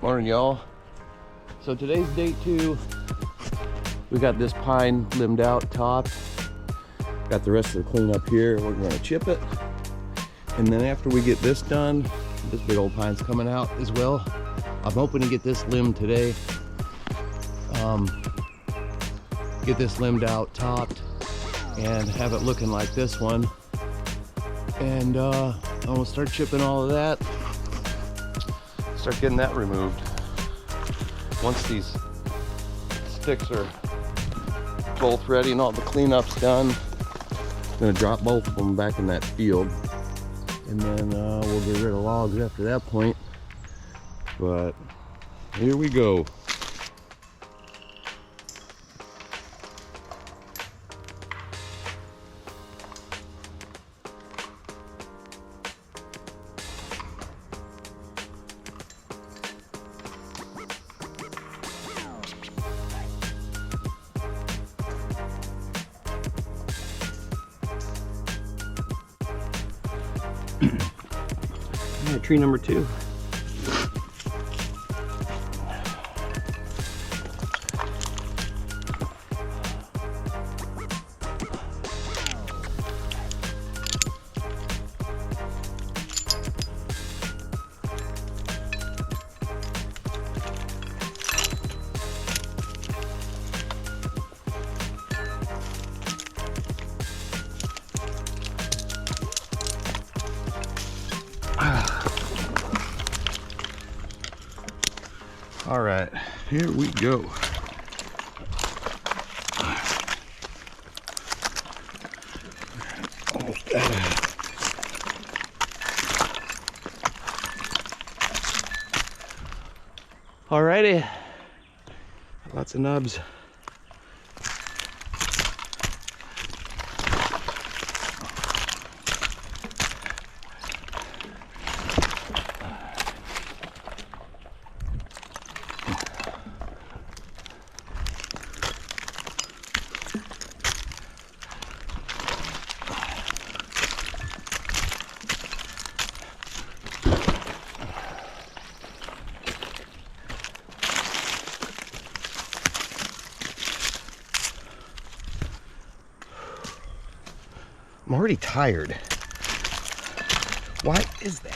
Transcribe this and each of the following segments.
Morning, y'all. So today's day 2. We got this pine limbed out, topped. Got the rest of the cleanup here. We're gonna chip it. And then after we get this done, this big old pine's coming out as well. I'm hoping to get this limbed today. Get this limbed out, topped, and have it looking like this one. And I'm gonna start chipping all of that. Start getting that removed. Once these sticks are both ready and all the cleanup's done, I'm gonna drop both of them back in that field, and then we'll get rid of logs after that point. But here we go. Tree number 2. All right, here we go. Almost got it. Alrighty, lots of nubs. I'm already tired. Why is that?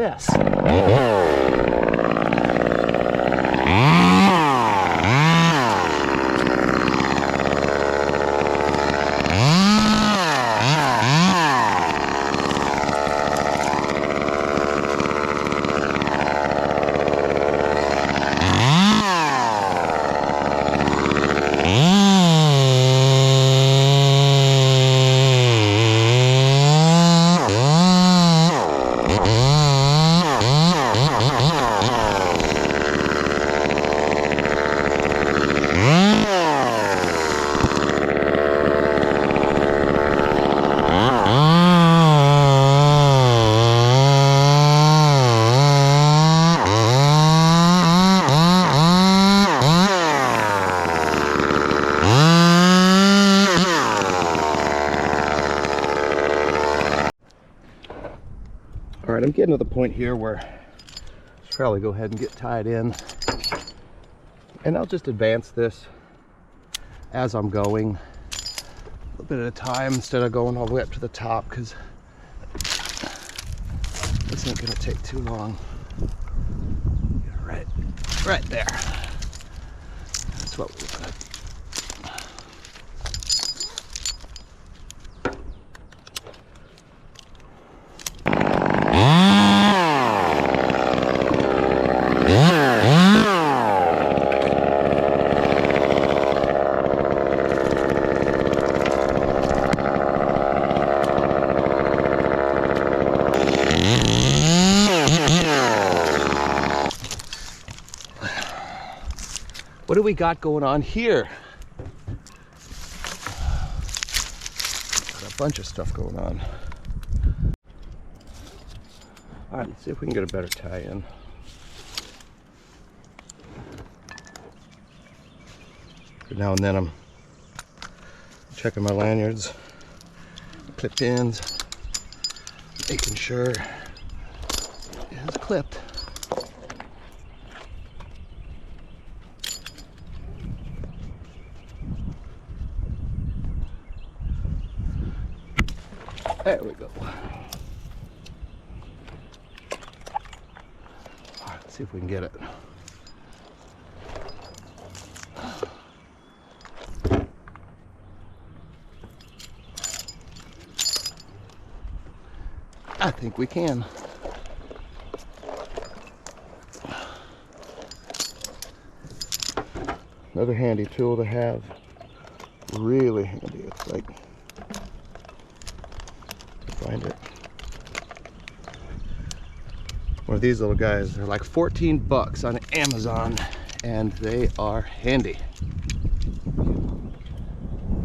this. All right, I'm getting to the point here where I should probably go ahead and get tied in. And I'll just advance this as I'm going, a little bit at a time instead of going all the way up to the top, because this ain't gonna take too long. Right there. That's what we want. What do we got going on here? Got a bunch of stuff going on. All right, let's see if we can get a better tie in. Every now and then I'm checking my lanyards, clip ins, making sure it's clipped. There we go. All right, let's see if we can get it. I think we can. Another handy tool to have. Really handy. It's like, find it. One of these little guys. They're like 14 bucks on Amazon, and they are handy.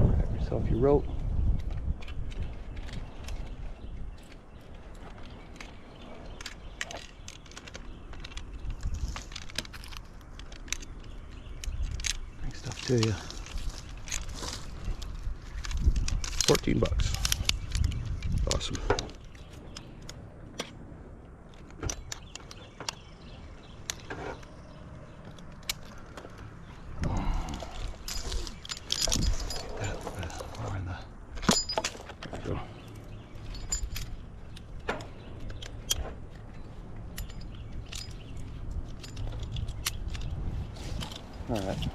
Grab yourself your rope. Bring stuff to you. 14 bucks. Awesome. All right.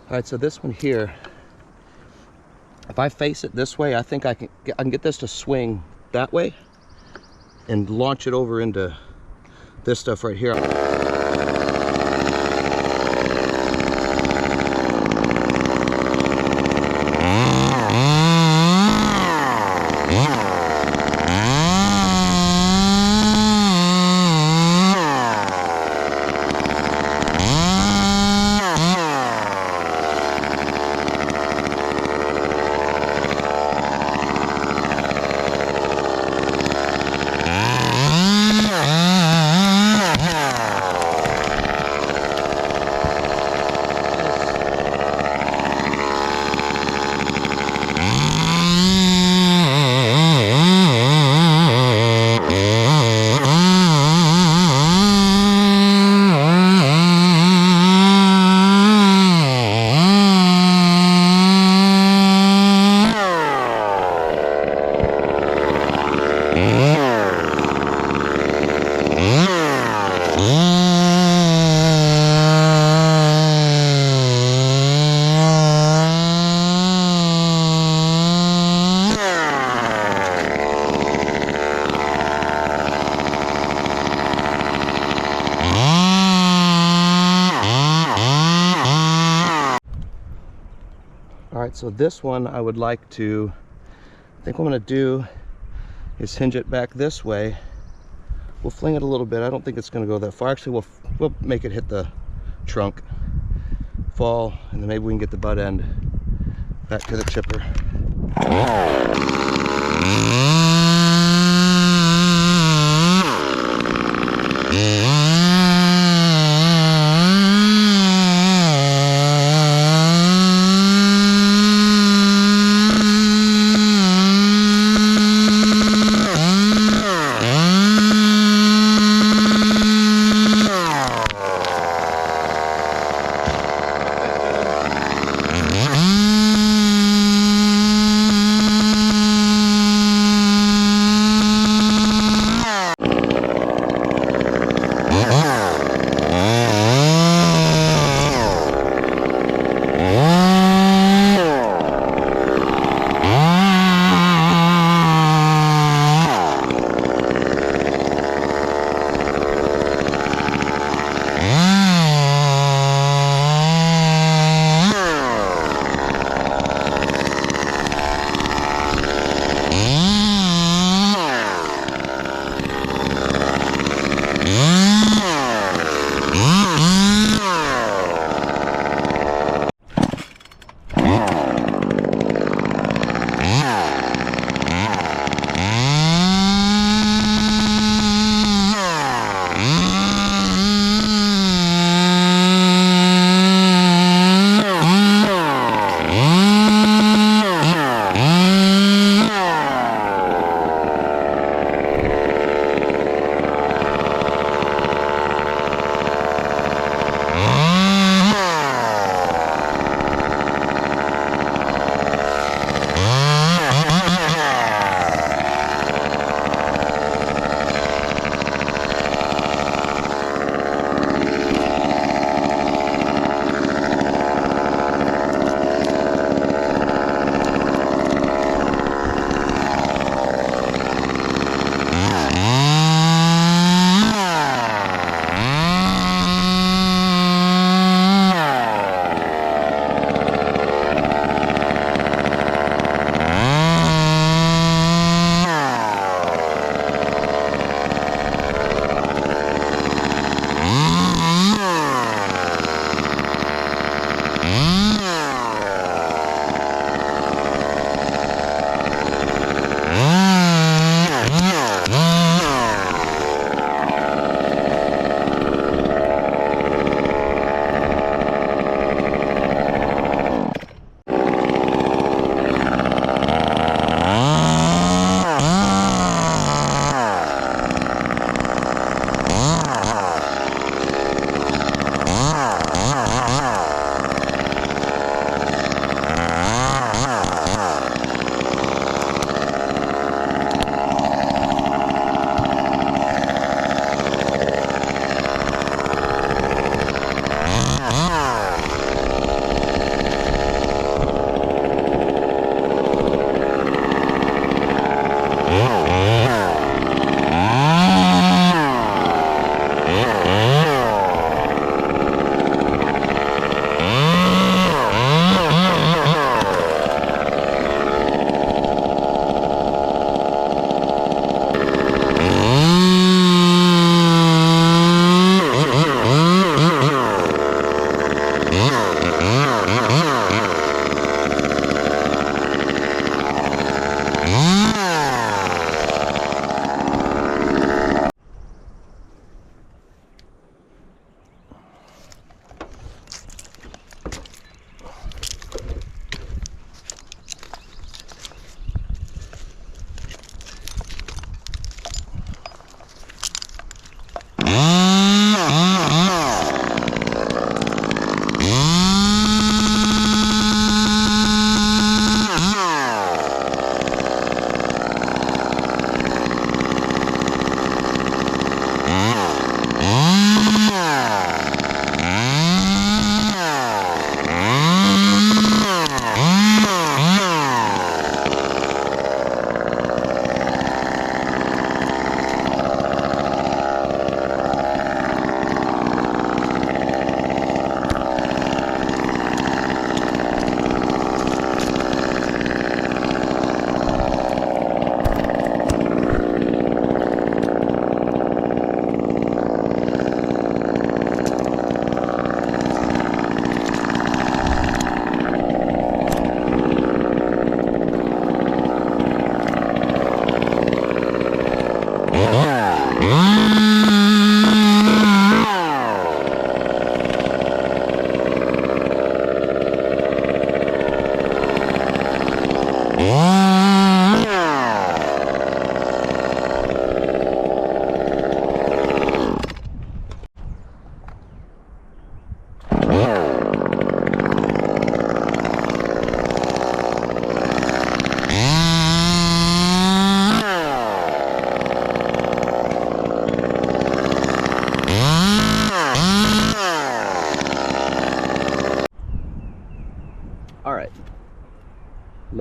All right, so this one here, if I face it this way, I think I can get this to swing that way and launch it over into this stuff right here. right, so this one I would like to, I think what I'm gonna do is hinge it back this way. We'll fling it a little bit. I don't think it's gonna go that far. Actually, we'll make it hit the trunk, fall, and then maybe we can get the butt end back to the chipper.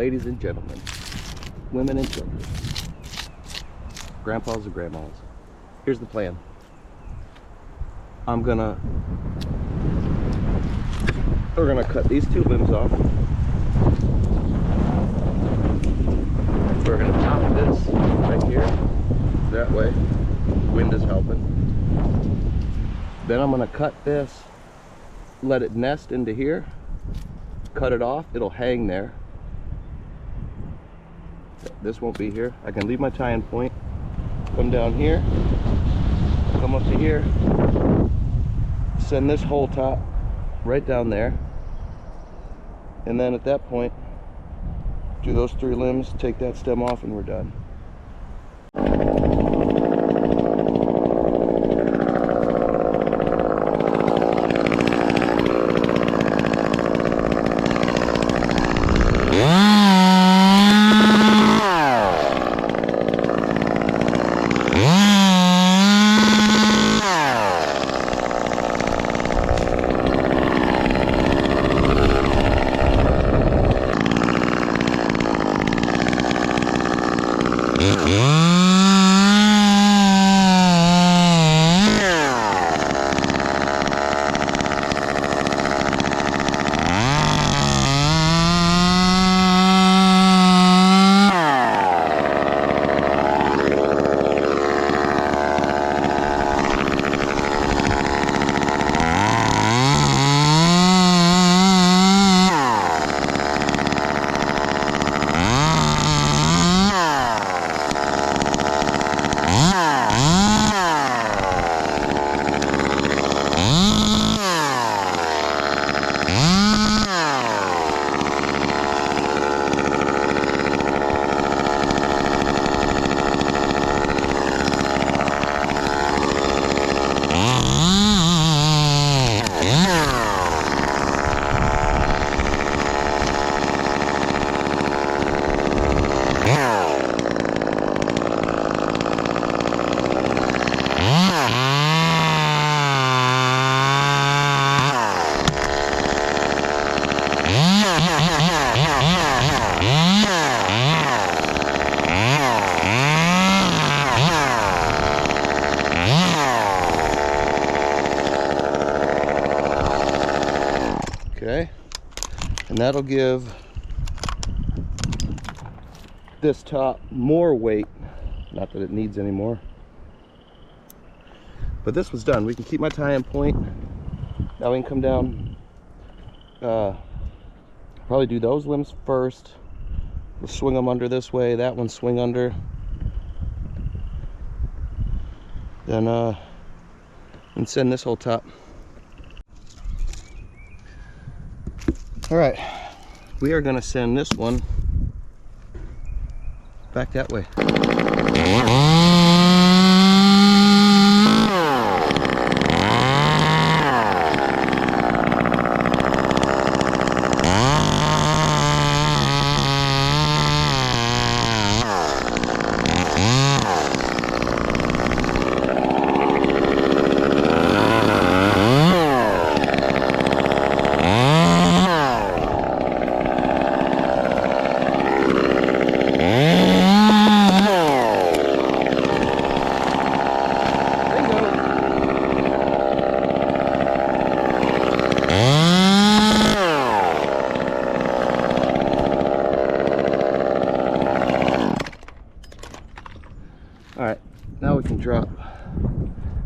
ladies and gentlemen, women and children, grandpas and grandmas. Here's the plan. We're gonna cut these two limbs off. We're gonna top this right here. That way, wind is helping. Then I'm gonna cut this, let it nest into here, cut it off, it'll hang there. This won't be here. I can leave my tie-in point, come down here, come up to here, send this whole top right down there, and then at that point do those three limbs, take that stem off, and we're done. Okay, and that'll give this top more weight. Not that it needs any more, but this was done. We can keep my tie-in point. Now we can come down, probably do those limbs first. We'll swing them under this way, that one swing under, then and send this whole top. All right, we are gonna send this one back that way. All right, now we can drop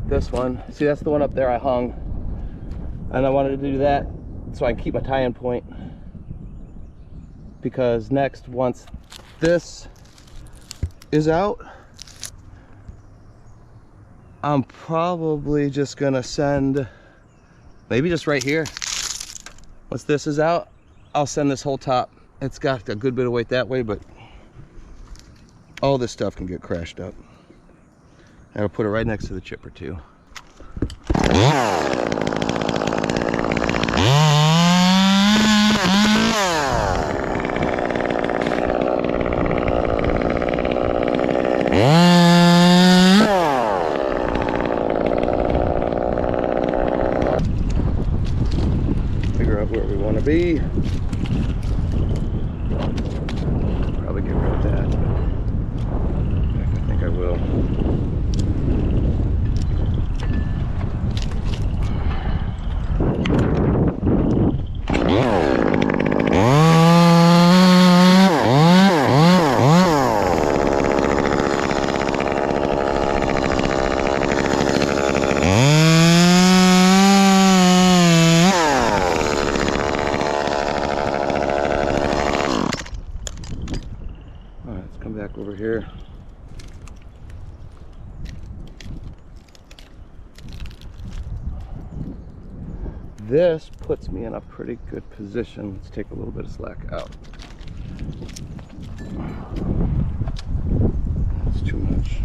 this one. See, that's the one up there I hung, and I wanted to do that so I can keep my tie-in point, because next, once this is out, I'm probably just gonna send, maybe just right here, once this is out, I'll send this whole top. It's got a good bit of weight that way, but all this stuff can get crashed up. And I'll put it right next to the chipper too. Figure out where we want to be. this puts me in a pretty good position. Let's take a little bit of slack out. That's too much.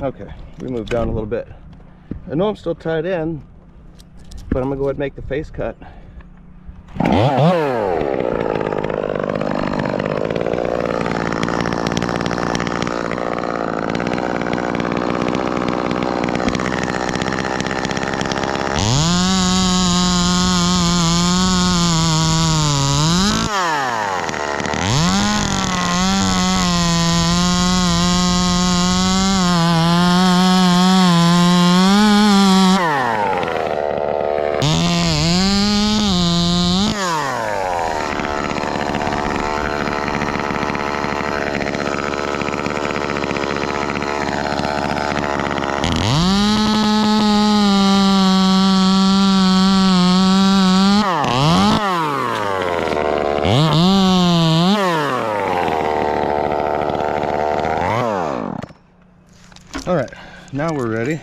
Okay, we moved down a little bit. I know I'm still tied in, but I'm gonna go ahead and make the face cut. All right, now we're ready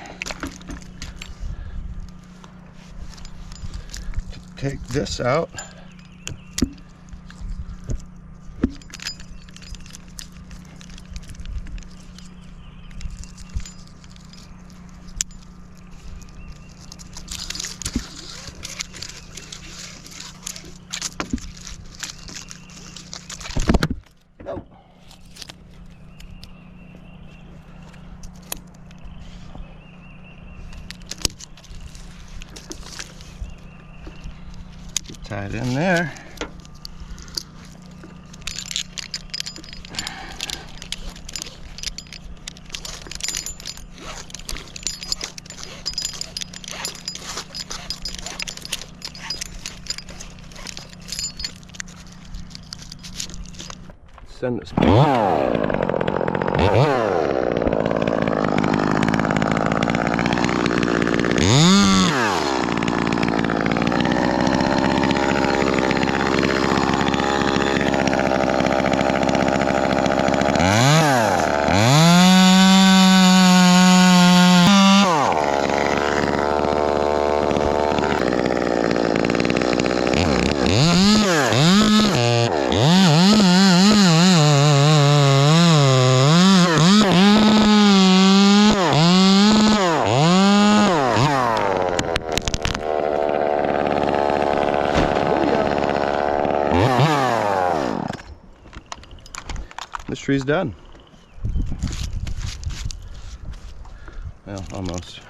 to take this out. Tie it in there. Send this back. tree's done. Well, almost.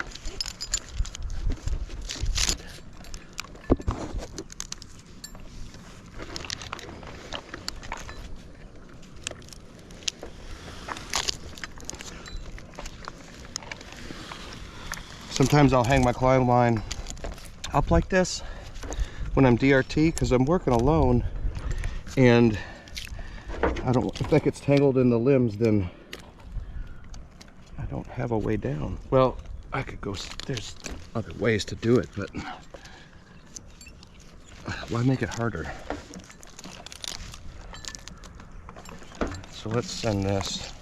Sometimes I'll hang my climb line up like this when I'm DRT because I'm working alone, and if that gets tangled in the limbs, then I don't have a way down. Well, I could go, there's other ways to do it, but why make it harder? So let's send this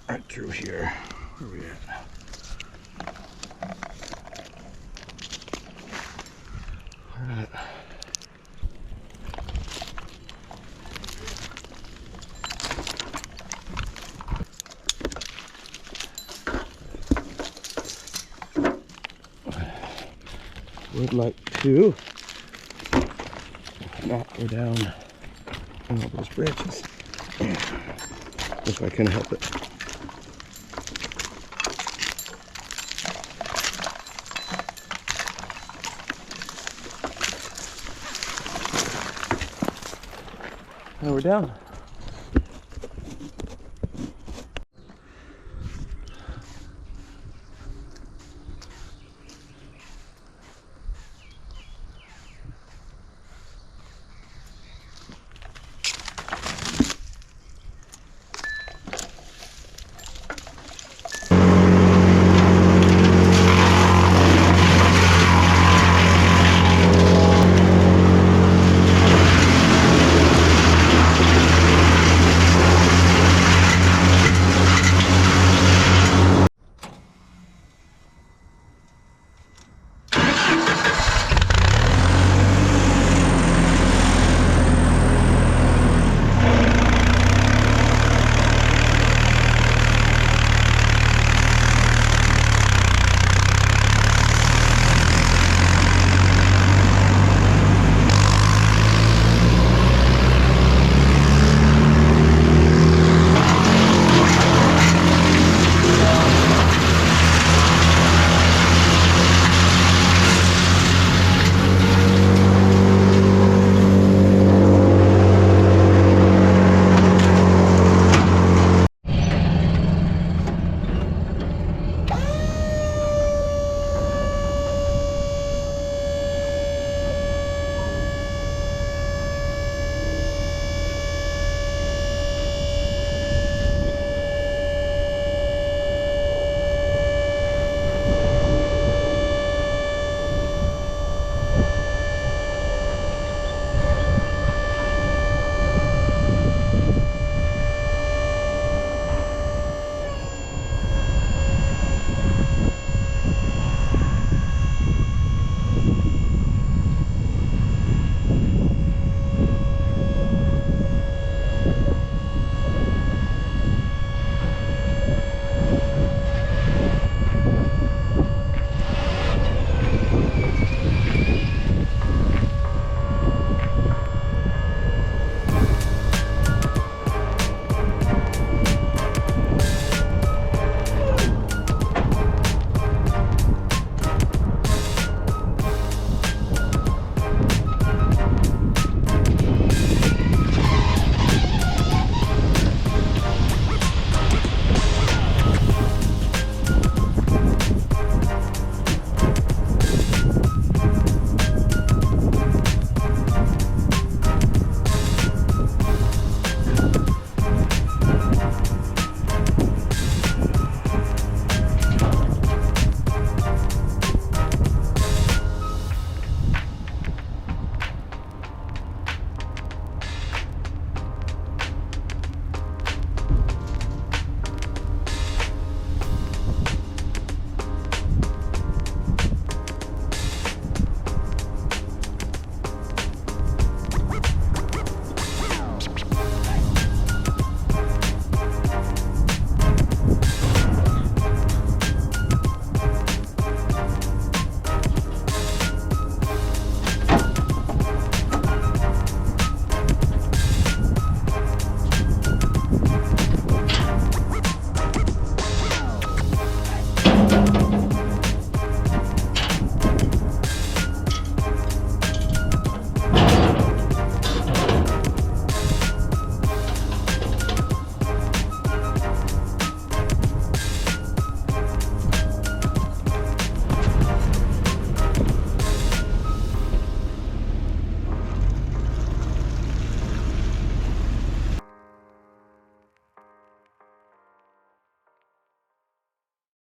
right through here. Where are we at? Would like to not go down all those branches if I can help it. Now we're down.